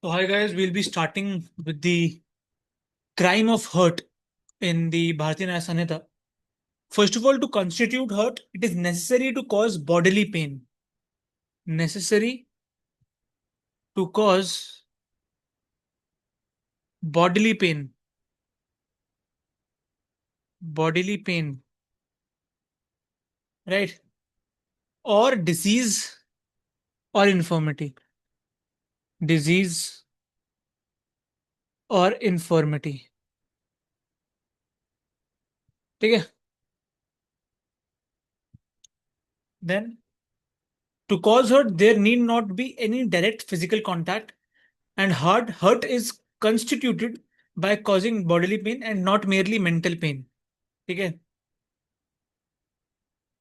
So, hi guys, we'll be starting with the crime of hurt in the Bharatiya Nyaya Sanhita. First of all, to constitute hurt, it is necessary to cause bodily pain. Necessary to cause bodily pain. Bodily pain. Right? Or disease or infirmity. Disease or infirmity. ठीक है? Then, to cause hurt, there need not be any direct physical contact, and hurt is constituted by causing bodily pain and not merely mental pain. ठीक है?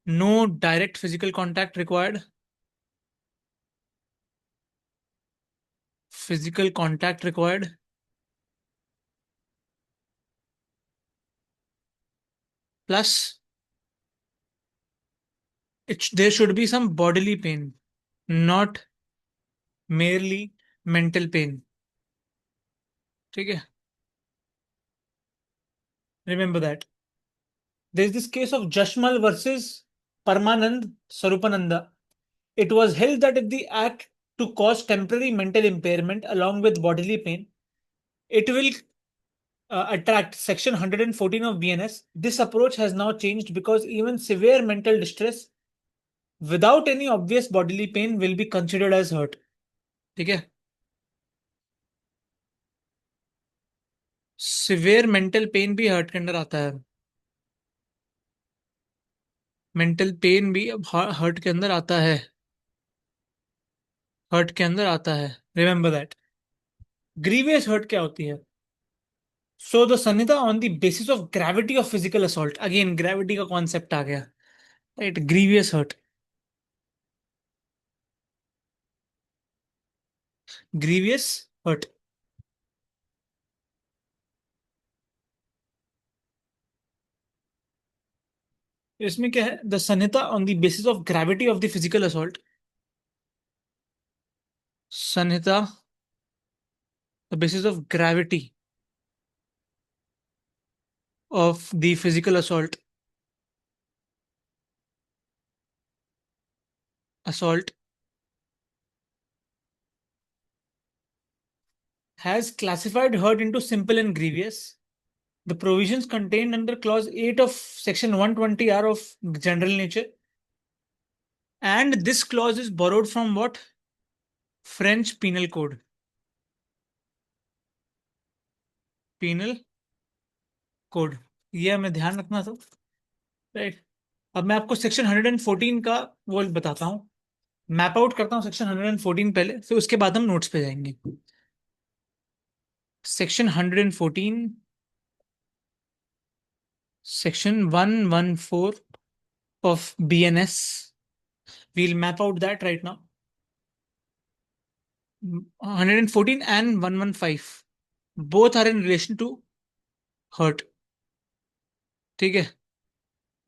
No direct physical contact required. Physical contact required. Plus, there should be some bodily pain, not merely mental pain. ठीक है? Remember that. There is this case of Jashmal versus Parmanand Sarupananda. It was held that if the act to cause temporary mental impairment along with bodily pain, it will attract Section 114 of BNS. This approach has now changed because even severe mental distress without any obvious bodily pain will be considered as hurt. ठीक है? Severe mental pen भी hurt के अंदर आता है. Mental pen भी अब hurt के अंदर आता है. हर्ट के अंदर आता है. Remember that. ग्रीवियस हर्ट क्या होती है? So the Sanhita on the basis of gravity of physical assault. Again gravity का कॉन्सेप्ट आ गया. Right. Grievous hurt. Grievous hurt. इसमें क्या है? The Sanhita on the basis of gravity of the physical assault. Sanhita the basis of gravity of the physical assault has classified hurt into simple and grievous. The provisions contained under clause 8 of section 120 are of general nature, and this clause is borrowed from what? French penal code. Penal code. ये हमें ध्यान रखना था. Right. अब मैं आपको section 114 का वो बताता हूँ. मैप आउट करता हूँ सेक्शन 114 पहले, फिर उसके बाद हम नोट्स पे जाएंगे. Section 114, section 114 of BNS. We'll map out that right now. 114 and 115 both are in relation to hurt. ठीक है?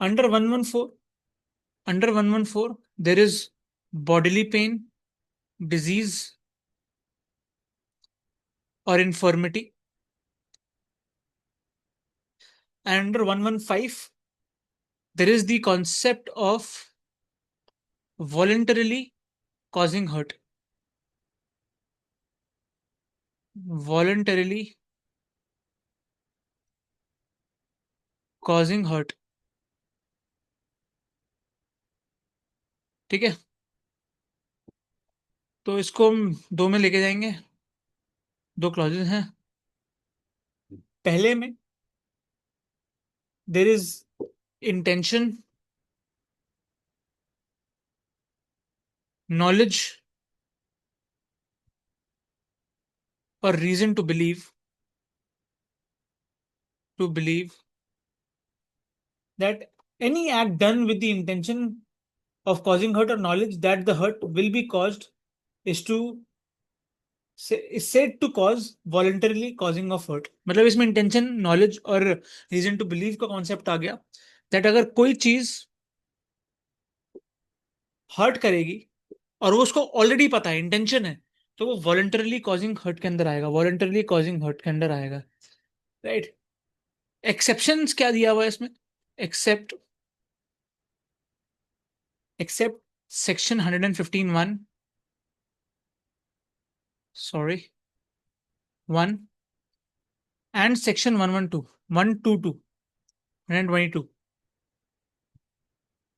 Under 114 there is bodily pain, disease or infirmity. And under 115 there is the concept of voluntarily causing hurt. Voluntarily causing hurt. ठीक है? तो इसको हम दो में लेके जाएंगे. दो क्लॉजेस हैं. पहले में देर इज इंटेंशन, नॉलेज और reason to believe that any act done with the intention of causing hurt or knowledge that the hurt will be caused is said to cause voluntarily causing of hurt. मतलब इसमें intention, knowledge और reason to believe का concept आ गया. That अगर कोई चीज hurt करेगी और वो उसको ऑलरेडी पता है, इंटेंशन है, तो वो वॉलंटरली कॉजिंग हर्ट के अंदर आएगा, वॉलंटरली कॉजिंग हर्ट के अंदर आएगा, राइट। एक्सेप्शंस क्या दिया हुआ है इसमें? Except except section 115(1), sorry 1, and section 112, 122, 122।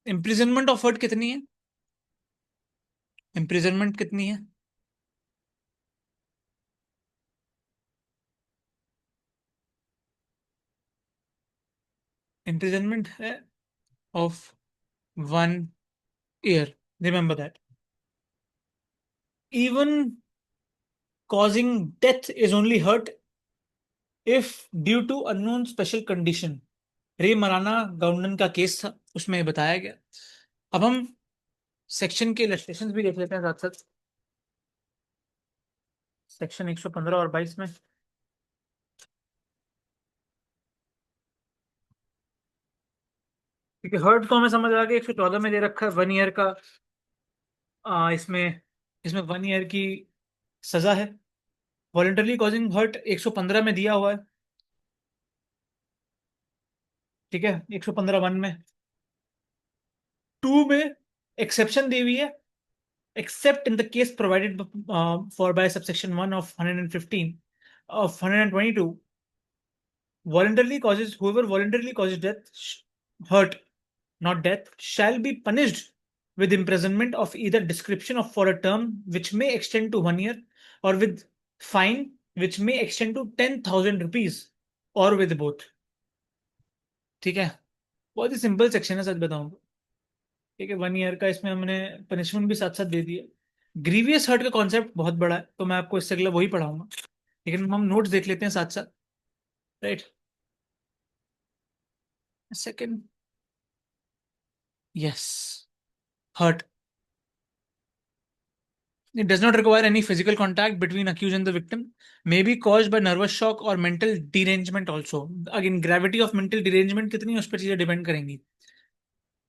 Imprisonment of hurt कितनी है? इम्प्रिजनमेंट कितनी है? इम्प्रिजनमेंट है of 1 year, remember that. Even causing death is only hurt if due to unknown special condition। रे मराना गाउंडन का केस था, उसमें बताया गया। अब हम सेक्शन के इलस्ट्रेशन भी देख लेते हैं साथ साथ, सेक्शन 115 और 22 में। क्योंकि हर्ट तो हमें समझ आ गया 114 में दे रखा है 1 year का। इसमें इसमें 1 year की सजा है। वॉलंटरली कॉजिंग हर्ट 115 में दिया हुआ है, ठीक है, 115(1) में। 2 में एक्सेप्शन दी हुई है, except in the case provided for by subsection 1 of 115 of 122, voluntarily causes whoever voluntarily causes death, hurt, not death, shall be punished with imprisonment of either description of for a term which may extend to 1 year, or with fine which may extend to 10,000 rupees, or with both। ठीक है, बहुत ही simple section है सच बताऊं तो। ठीक है, 1 year का इसमें हमने पनिशमेंट भी साथ साथ दे दिया। ग्रीवियस हर्ट का कॉन्सेप्ट बहुत बड़ा है, तो मैं आपको इससे अगला वही पढ़ाऊंगा, लेकिन हम नोट्स देख लेते हैं साथ साथ, right. Second, yes, hurt, it does not require any physical contact between accused and the victim, may be caused by nervous shock or mental derangement also। Again gravity of mental derangement कितनी है उस पर चीजें depend करेंगी।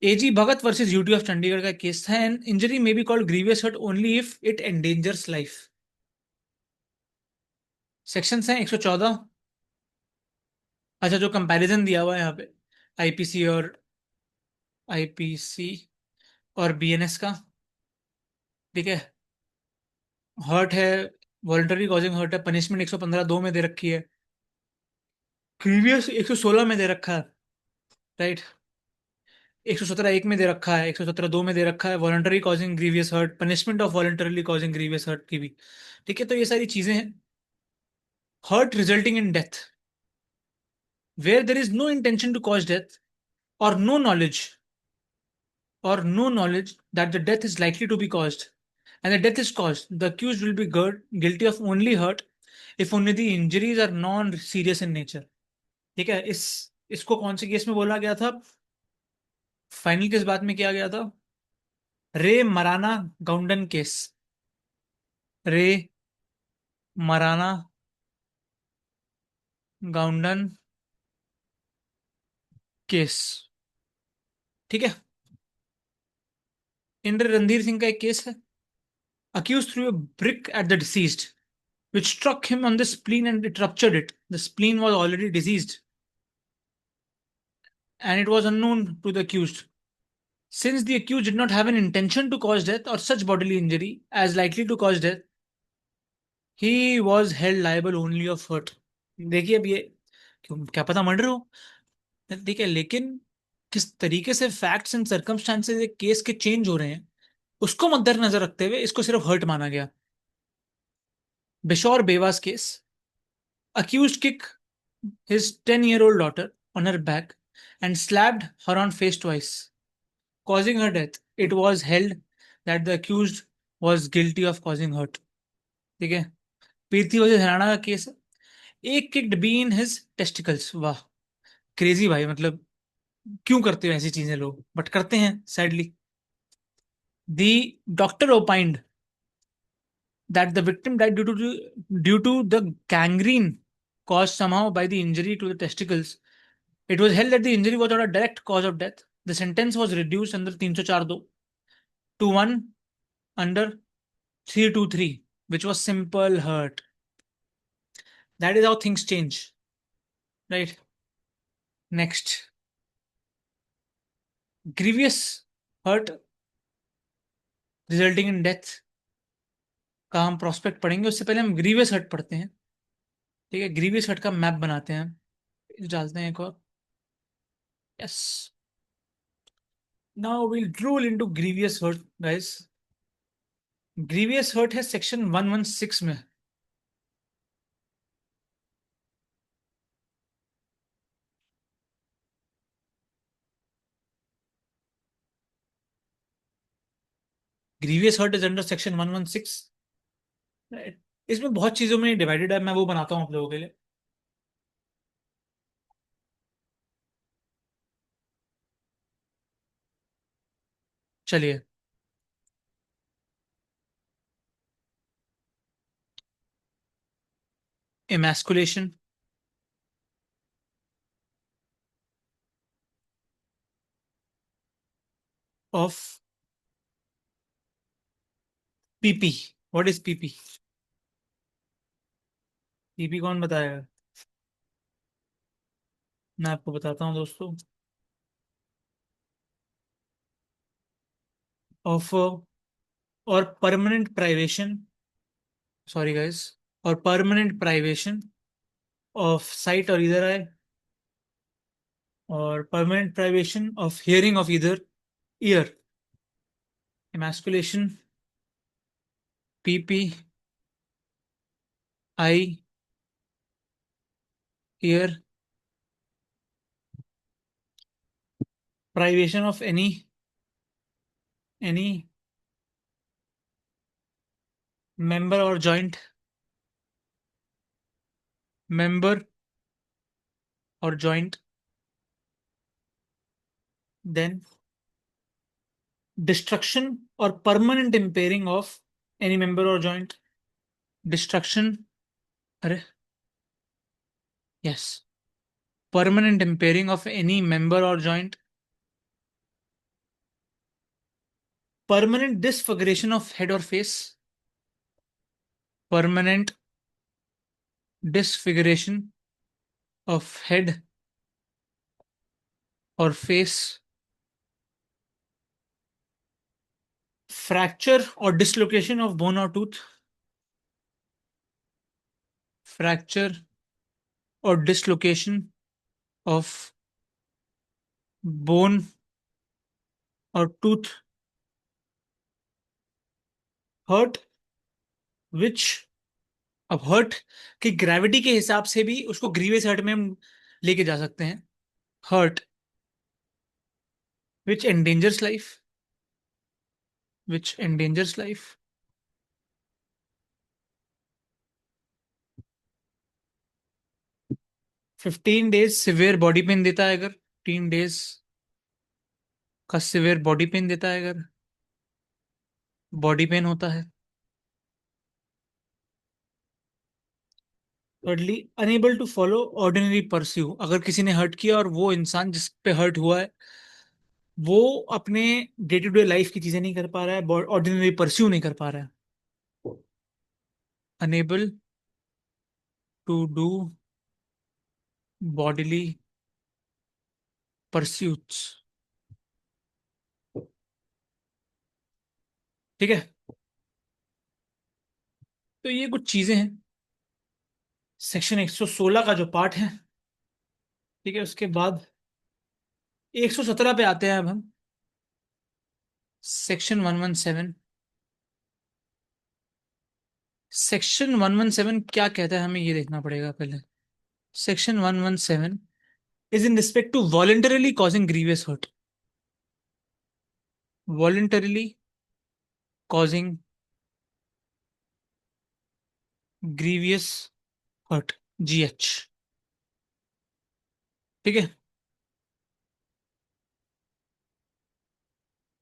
AG Bhagat versus UT of Chandigarh का case था, and injury may be called grievous hurt only if it endangers life. Sections हैं 114। अच्छा, जो कंपैरिजन दिया हुआ है यहाँ पे आईपीसी और बीएनएस का, ठीक है। हर्ट है, वॉलंटरी कॉजिंग हर्ट है, पनिशमेंट 115 2 में दे रखी है, ग्रीवियस 116 में दे रखा है, राइट। 117 1 में दे रखा है, 117 2 में दे रखा है, voluntary causing grievous hurt, punishment of voluntarily causing grievous hurt की भी। ठीक है, तो ये सारी चीजें हैं। Hurt resulting in death, where there is no intention to cause death, और no knowledge that the death is likely to be caused, and the death is caused, the accused will be guilty of only hurt if only the injuries are non-serious in nature। ठीक है, इसको कौन से case में बोला गया था? Final case बाद में किया गया था, रे मराना गाउंडन केस, रे मराना गाउंडन केस, ठीक है। इंद्र रणधीर सिंह का एक केस है, accused threw a brick at the deceased which struck him on the spleen and it ruptured it, the spleen was already diseased and it was unknown to the accused. Since the accused did not have an intention to cause death or such bodily injury as likely to cause death, he was held liable only of hurt। देखिए, अब ये क्यों, क्या पता murder हो, ठीक है, लेकिन किस तरीके से फैक्ट्स एंड सर्कमस्टांसेस केस के चेंज हो रहे हैं, उसको मद्देनजर रखते हुए इसको सिर्फ हर्ट माना गया। बिशौर बेवास case, accused kicked his 10-year-old daughter on her back and slapped her on face twice, causing her death। It was held that the accused was guilty of causing hurt। ठीक है, पीरथी वर्सेस हरियाणा का case है, एक kicked be in his testicles. वाह, crazy भाई, मतलब क्यों करते हो ऐसी चीजें लोग, बट करते हैं sadly. The doctor ओपाइंड that the victim died due to the gangrene caused somehow by the injury to the testicles. It was held that the injury was not a direct cause of death. The sentence was reduced under 304(2) to 1 under 323। which was simple hurt. That is how things change, right? Next, grievous hurt resulting in death का हम prospect पढ़ेंगे, उससे पहले हम grievous hurt पढ़ते हैं। ठीक है, ग्रीवियस हर्ट का मैप बनाते हैं, डालते हैं एक और। Yes, now will drool into grievous hurt guys. Grievous hurt है सेक्शन 116 में। Grievous hurt is under section 116। इसमें बहुत चीजों में डिवाइडेड है, मैं वो बनाता हूँ आप लोगों के लिए। चलिए, emasculation of PP. What is PP? PP कौन बताएगा? मैं आपको बताता हूँ दोस्तों। Of or permanent privation, sorry guys, or permanent privation of sight or either eye, or permanent privation of hearing of either ear. emasculation, PP, eye, ear, privation of any member or joint, member or joint, then destruction or permanent impairing of any member or joint. Destruction, अरे yes, permanent impairing of any member or joint, permanent डिसफिगरेशन of head और face, permanent डिसफिगरेशन of head और face, fracture और dislocation of bone और tooth, fracture और dislocation of bone और tooth, hurt विच, अब hurt की gravity के हिसाब से भी उसको ग्रीवियस हर्ट में हम लेके जा सकते हैं। Hurt which endangers life, which endangers life, 15 days severe body pain देता है अगर, 15 डेज का सिवियर बॉडी पेन देता है अगर बॉडी पेन होता है। thirdly, unable to follow ordinary pursue, अगर किसी ने हर्ट किया और वो इंसान जिस पे हर्ट हुआ है वो अपने डे टू डे लाइफ की चीजें नहीं कर पा रहा है, ऑर्डिनरी परस्यू नहीं कर पा रहा है। Unable to do bodily pursuits. ठीक है, तो ये कुछ चीजें हैं सेक्शन 116 का जो पार्ट है। ठीक है, उसके बाद 117 पे आते हैं अब हम। सेक्शन 117, सेक्शन 117 क्या कहता है हमें ये देखना पड़ेगा पहले। Section 117 is in respect to voluntarily causing grievous hurt, voluntarily causing grievous hurt, GH. ठीक है,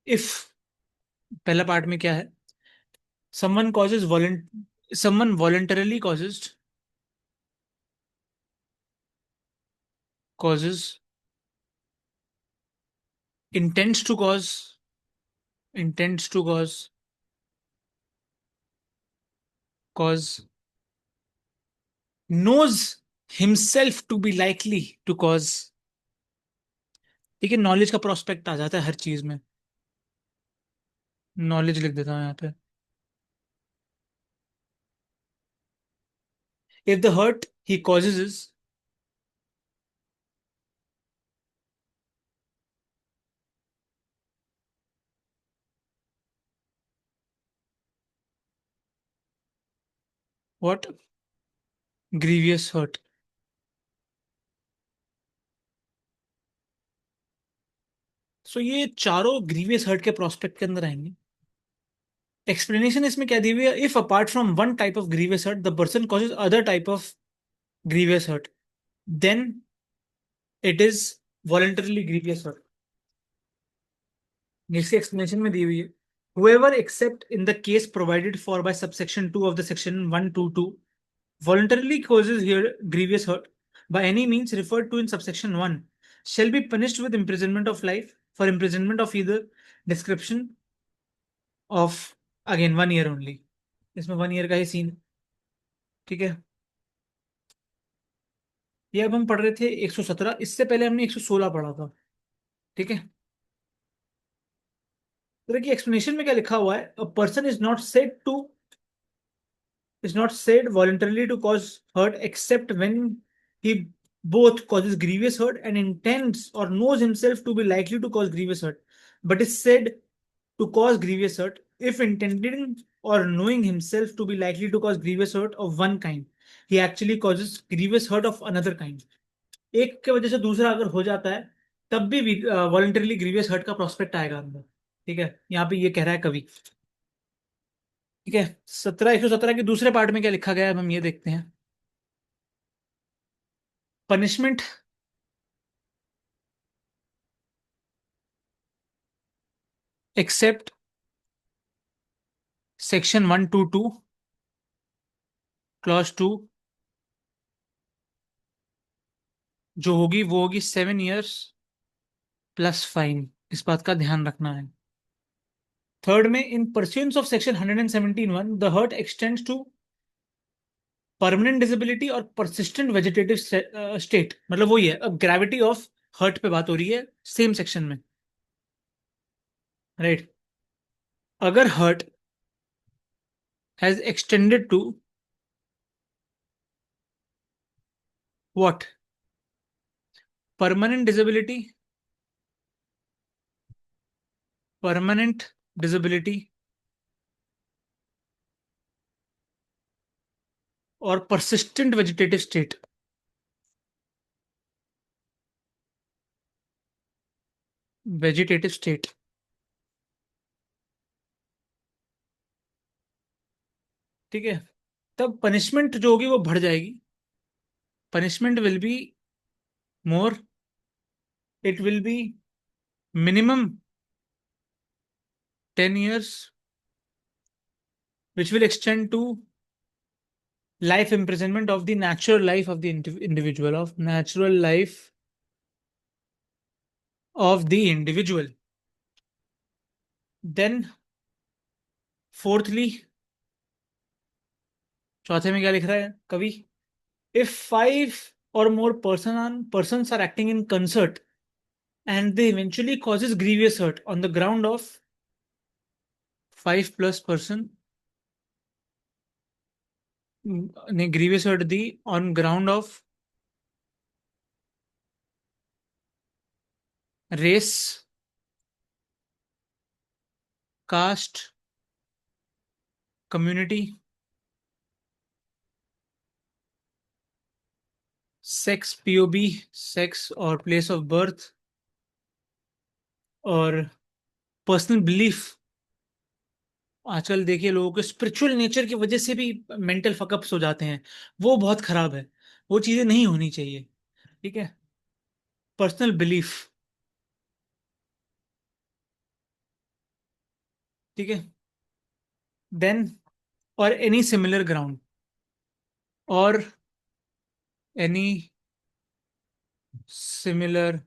इफ, पहला पार्ट में क्या है, someone causes volunt someone voluntarily causes intends to cause intends to cause cause knows himself to be likely to cause। देखिए knowledge का prospect आ जाता है हर चीज में। नॉलेज लिख देता हूँ यहाँ पे। If the hurt he causes is what? Grievous hurt. So ये चारों ग्रीवियस हर्ट के प्रोस्पेक्ट के अंदर आएंगे। एक्सप्लेनेशन इसमें क्या दी हुई है? If apart from one type of grievous hurt the person causes other type of grievous hurt, then it is voluntarily grievous hurt. इसकी एक्सप्लेनेशन में दी हुई है, whoever except in the case provided for by subsection 2 of the section 122 voluntarily causes here grievous hurt by any means referred to in subsection 1 shall be punished with imprisonment of life for imprisonment of either description of again 1 year only। इसमें 1 year का ही scene. ठीक है, ये अब हम पढ़ रहे थे 117, इससे पहले हमने 116 पढ़ा था। ठीक है, तो देखिए एक्सप्लेनेशन में क्या लिखा हुआ है, a person is not said voluntarily to cause hurt except when he both causes grievous hurt and intends or knows himself to be likely to cause grievous hurt, but is said to cause grievous hurt if intending or knowing himself to be likely to cause grievous hurt of one kind he actually causes grievous hurt of another kind। एक के वजह से दूसरा अगर हो जाता है तब भी वॉलंटरली ग्रीवियस हर्ट का प्रोस्पेक्ट आएगा अंदर। ठीक है, यहाँ पे ये कह रहा है कवि। ठीक है, 117 के दूसरे पार्ट में क्या लिखा गया है अब हम ये देखते हैं। पनिशमेंट एक्सेप्ट सेक्शन 122 क्लॉज 2 जो होगी वो होगी 7 years प्लस फाइन। इस बात का ध्यान रखना है। थर्ड में in pursuance of section 117(1) the hurt extends to permanent disability or persistent vegetative state. मतलब वही है, अब ग्रेविटी ऑफ हर्ट पे बात हो रही है सेम सेक्शन में। राइट, अगर hurt has extended to what? Permanent disability, permanent disability or persistent vegetative state. Vegetative state, ठीक है, तब पनिशमेंट जो होगी वो बढ़ जाएगी। Punishment will be more, it will be minimum 10 years which will extend to life imprisonment of the natural life of the individual, of natural life of the individual। Then fourthly, चौथे में क्या लिख रहा है कवि? If 5 or more persons are acting in concert and they eventually causes grievous hurt on the ground of 5 plus person, grievous hurt the on ground of race, caste, community, sex, POB, sex और place of birth, और personal belief. आजकल देखिए लोगों के spiritual nature की वजह से भी मेंटल फकअप्स हो जाते हैं, वो बहुत खराब है। वो चीजें नहीं होनी चाहिए। ठीक है, पर्सनल बिलीफ। ठीक है, देन और एनी सिमिलर ग्राउंड, और any similar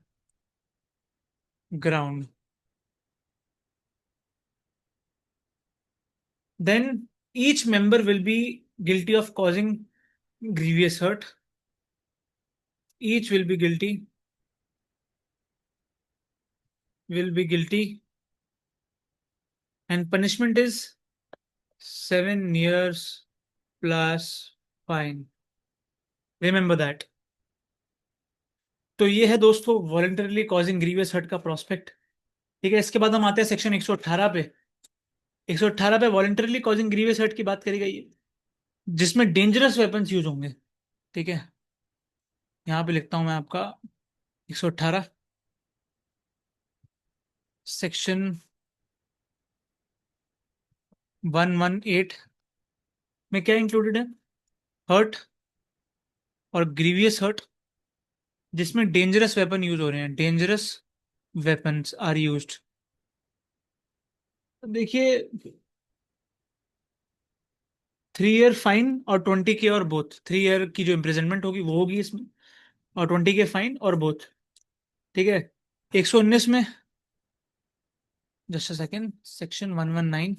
ground, then each member will be guilty of causing grievous hurt. Each will be guilty, and punishment is 7 years plus fine. Remember that. तो ये है दोस्तों voluntarily causing grievous hurt का prospect. ठीक है, इसके बाद हम आते हैं सेक्शन 118 पे। 118 पे वॉलंटरली कॉजिंग ग्रीवियस हर्ट की बात करी गई है, जिसमें डेंजरस वेपन्स यूज होंगे। ठीक है, यहाँ पे लिखता हूं मैं आपका 118 सेक्शन 118 में क्या इंक्लूडेड है? हर्ट और ग्रीवियस हर्ट जिसमें डेंजरस वेपन यूज हो रहे हैं, डेंजरस वेपन्स आर यूज्ड। देखिए, 3 ईयर फाइन और 20 के, और बोथ 3 ईयर की जो इम्प्रिजनमेंट होगी वो होगी इसमें, और 20 के फाइन और बोथ। ठीक है, 119 में, जस्ट अ सेकेंड, सेक्शन 119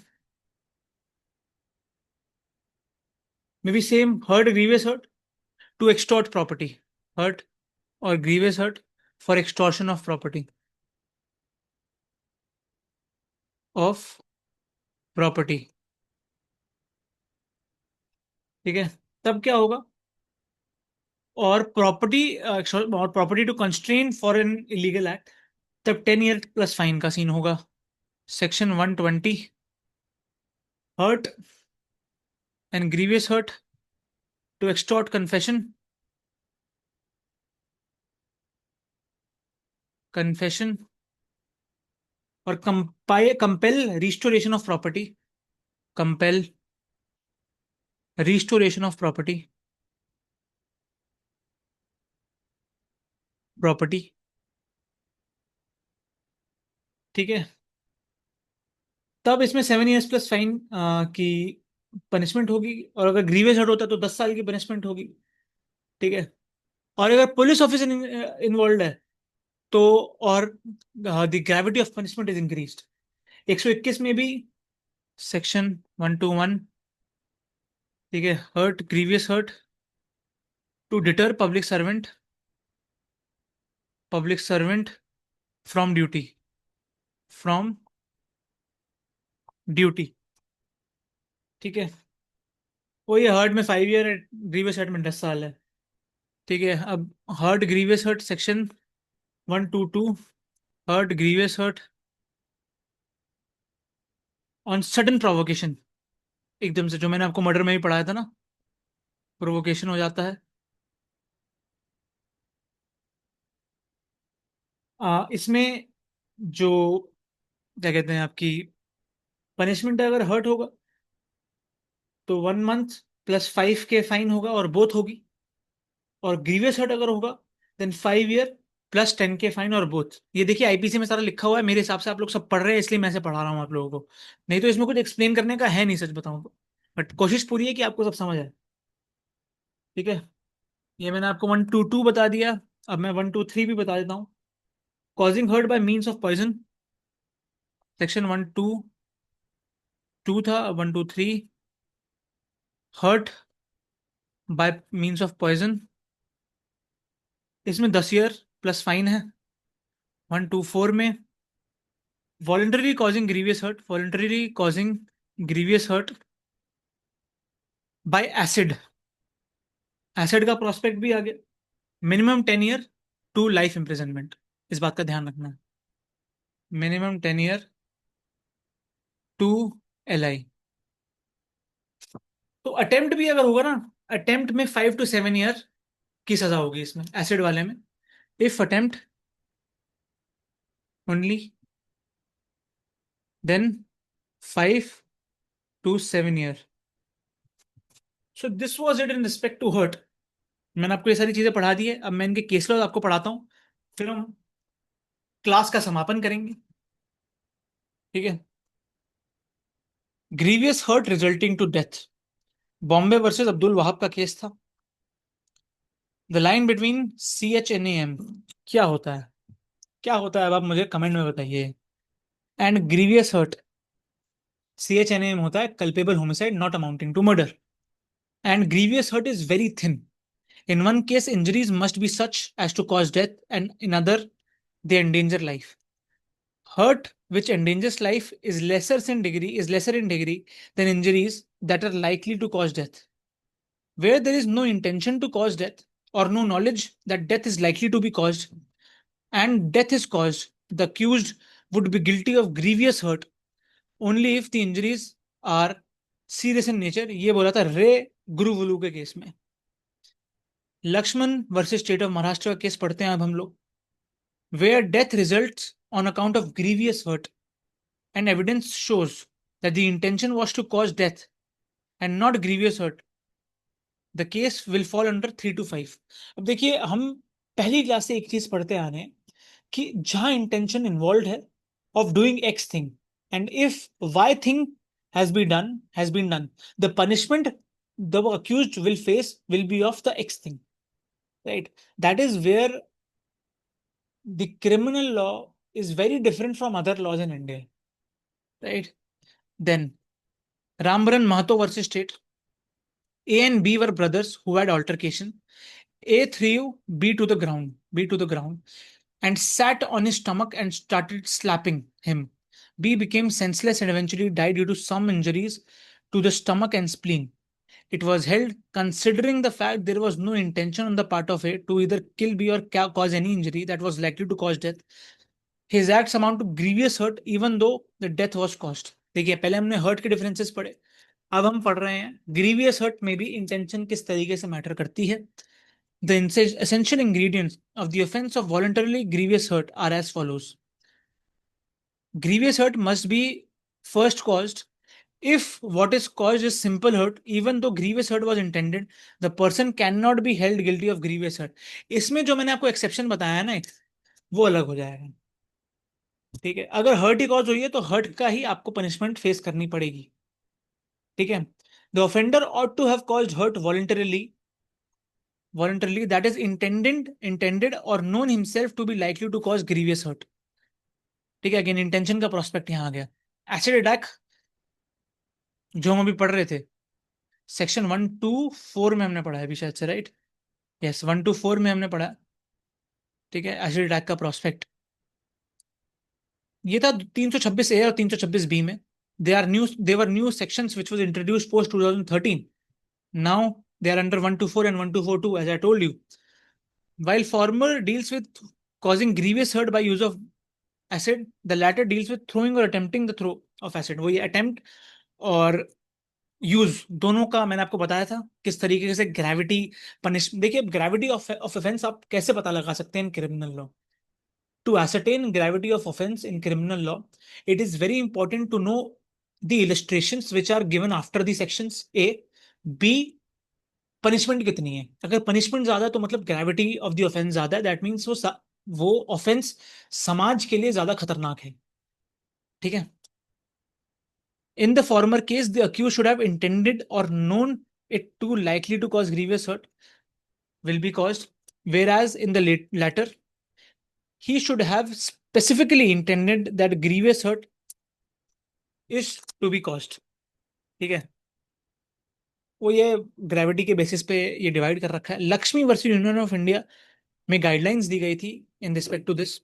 में भी same, hurt grievous hurt to extort property, hurt or grievous hurt for extortion of property, of property. ठीक है, तब क्या होगा? Or property to constrain for an illegal act, तब 10 ईयर प्लस फाइन का scene होगा। Section 120, hurt and grievous hurt to extort confession or compel restoration of property, compel restoration of property. ठीक है, तब इसमें 7 ईयर्स प्लस फाइन की punishment होगी, और अगर ग्रीवियस हर्ट होता है तो 10 साल की पनिशमेंट होगी। ठीक है, और अगर पुलिस ऑफिसर इन्वॉल्व है तो, और the gravity of punishment is increased. 121 में भी सेक्शन 121, ठीक है, hurt grievous hurt to deter public servant from duty. ठीक है, वही हर्ट में 5 ईयर है, ग्रीवियस हर्ट में 10 साल है। ठीक है, अब hurt grievous hurt section 122, hurt grievous hurt on sudden provocation, एकदम से, जो मैंने आपको मर्डर में भी पढ़ाया था ना, प्रोवोकेशन हो जाता है। इसमें जो, क्या कहते हैं, आपकी पनिशमेंट अगर हर्ट होगा तो 1 मंथ प्लस 5 के फाइन होगा और बोथ होगी, और ग्रीवियस हर्ट अगर होगा देन 5 ईयर प्लस 10 के फाइन और बोथ। ये देखिए आईपीसी में सारा लिखा हुआ है, मेरे हिसाब से आप लोग सब पढ़ रहे हैं इसलिए मैं से पढ़ा रहा हूँ आप लोगों को, नहीं तो इसमें कुछ एक्सप्लेन करने का है नहीं, सच बताऊं तो। बट कोशिश पूरी है कि आपको सब समझ आए। ठीक है, ये मैंने आपको 122 बता दिया, अब मैं 123 भी बता देता हूँ। Causing hurt by means of poison, section 122 था, 123, hurt by means of poison, इसमें 10 ईयर प्लस फाइन है। 124 में voluntary causing grievous hurt by acid, acid का प्रोस्पेक्ट भी आ गया। Minimum 10 year to life imprisonment, इस बात का ध्यान रखना है, मिनिमम 10 ईयर टू LI। तो अटेम्प्ट भी अगर होगा ना, अटेम्प्ट में 5 to 7 ईयर की सजा होगी इसमें, एसिड वाले में, if attempt only, then 5 to 7 year. So this was it in respect to hurt. मैंने आपको ये सारी चीजें पढ़ा दी है, अब मैं इनके केस लॉ आपको पढ़ाता हूँ, फिर हम क्लास का समापन करेंगे। ठीक है, grievous hurt resulting to death, Bombay versus Abdul Wahab का केस था। द लाइन बिटवीन CHNAM क्या होता है, क्या होता है, अब आप मुझे कमेंट में बताइए। एंड ग्रीवियस हर्ट, CHNAM होता है culpable homicide not amounting to murder. and grievous hurt is very thin. In one case, injuries must be such as to cause death, and in other, they endanger life. Hurt which endangers life is lesser in degree than injuries that are likely to cause death. Where there is no intention to cause death or no knowledge that death is likely to be caused and death is caused, the accused would be guilty of grievous hurt only if the injuries are serious in nature. ये बोला था रे गुरुवुलू के case में. Laxman versus state of Maharashtra का case पढ़ते हैं अब हम लोग. Where death results on account of grievous hurt and evidence shows that the intention was to cause death and not grievous hurt, the case will fall under 3 to 5. अब देखिए, हम पहली क्लास से एक चीज पढ़ते आ रहे हैं कि जहां इंटेंशन इन्वॉल्व है of doing X thing and if Y thing has been done, the punishment the accused will face will be of the X thing, right? That is where the criminal law is very different from other laws in India, right? Then Rambaran Mahato versus State. A and B were brothers who had altercation. A threw B to the ground, and sat on his stomach and started slapping him. B became senseless and eventually died due to some injuries to the stomach and spleen. It was held, considering the fact there was no intention on the part of A to either kill B or cause any injury that was likely to cause death. His acts amount to grievous hurt even though the death was caused. देखिए, पहले हमने hurt के differences पढ़े, अब हम पढ़ रहे हैं ग्रीवियस हर्ट में भी इंटेंशन किस तरीके से मैटर करती है. The essential ingredients of the offense of voluntarily grievous hurt are as follows. Grievous hurt must be first caused. If what is caused is simple hurt, even though grievous hurt was intended, the person cannot be held guilty of grievous hurt. इसमें जो मैंने आपको exception बताया ना, वो अलग हो जाएगा. ठीक है, अगर हर्ट ही कॉज हुई है तो हर्ट का ही आपको पनिशमेंट फेस करनी पड़ेगी. ठीक है. The offender ought to have caused hurt voluntarily, that is intended or known himself to be likely to cause grievous hurt. ठीक है, अगेन इंटेंशन का प्रोस्पेक्ट यहां आ गया. एसिड अटैक जो हम अभी पढ़ रहे थे, सेक्शन 124 में हमने पढ़ा है अभी शायद से, राइट? यस, 124 में हमने पढ़ा. ठीक है, एसिड अटैक का प्रोस्पेक्ट ये था 326A और 326B में. They were new sections which was introduced post 2013. Now they are under 124 and 124(2), as I told you. While former deals with causing grievous hurt by use of acid, the latter deals with throwing or attempting the throw of acid. वो ये attempt और use दोनों का मैंने आपको बताया था किस तरीके से ग्रेविटी पनिश. देखिए, ग्रेविटी ऑफ ऑफेंस आप कैसे पता लगा सकते हैं in criminal law. To ascertain gravity of offense in criminal law, it is very important to know the illustrations which are given after the sections. A, B, punishment कितनी है. अगर punishment ज्यादा है तो मतलब ग्रेविटी ऑफ द ऑफेंस ज्यादा है. That means वो ऑफेंस समाज के लिए ज्यादा खतरनाक है. ठीक है. In the former case, the accused should have intended or known it too likely to cause grievous hurt will be caused, whereas in the latter, he should have specifically intended that grievous hurt is to be caused. ठीक है, वो ये gravity के basis पे ये divide कर रखा है. Lakshmi versus union of India में गाइडलाइंस दी गई थी इन रिस्पेक्ट टू दिस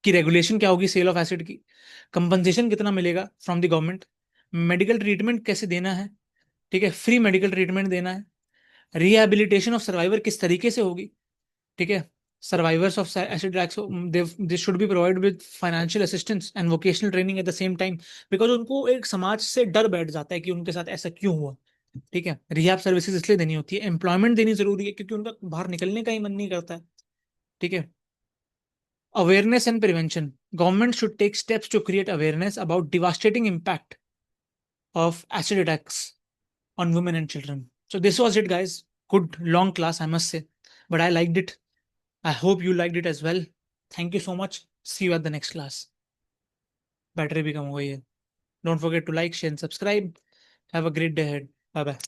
कि रेगुलेशन क्या होगी सेल ऑफ एसिड की, कंपनसेशन कितना मिलेगा from the government, medical treatment कैसे देना है. ठीक है, फ्री मेडिकल ट्रीटमेंट देना है. रिहेबिलिटेशन ऑफ सर्वाइवर किस तरीके से होगी. ठीक है, survivors of acid attacks they should be provide with financial assistance and vocational training at the same time, because उनको एक समाज से डर बैठ जाता है कि उनके साथ ऐसा क्यों हुआ. ठीक है, रिहैब सर्विसेज इसलिए देनी होती है. एम्प्लॉयमेंट देनी जरूरी है क्योंकि उनका बाहर निकलने का ही मन नहीं करता है. ठीक है. Awareness and prevention. Government should take steps to create awareness about devastating impact of acid attacks on women and children. So this was it, guys. Good long class, I must say, but I liked it. I hope you liked it as well. Thank you so much. See you at the next class. Battery भी कम हो गई है. Don't forget to like, share, and subscribe. Have a great day ahead. Bye bye.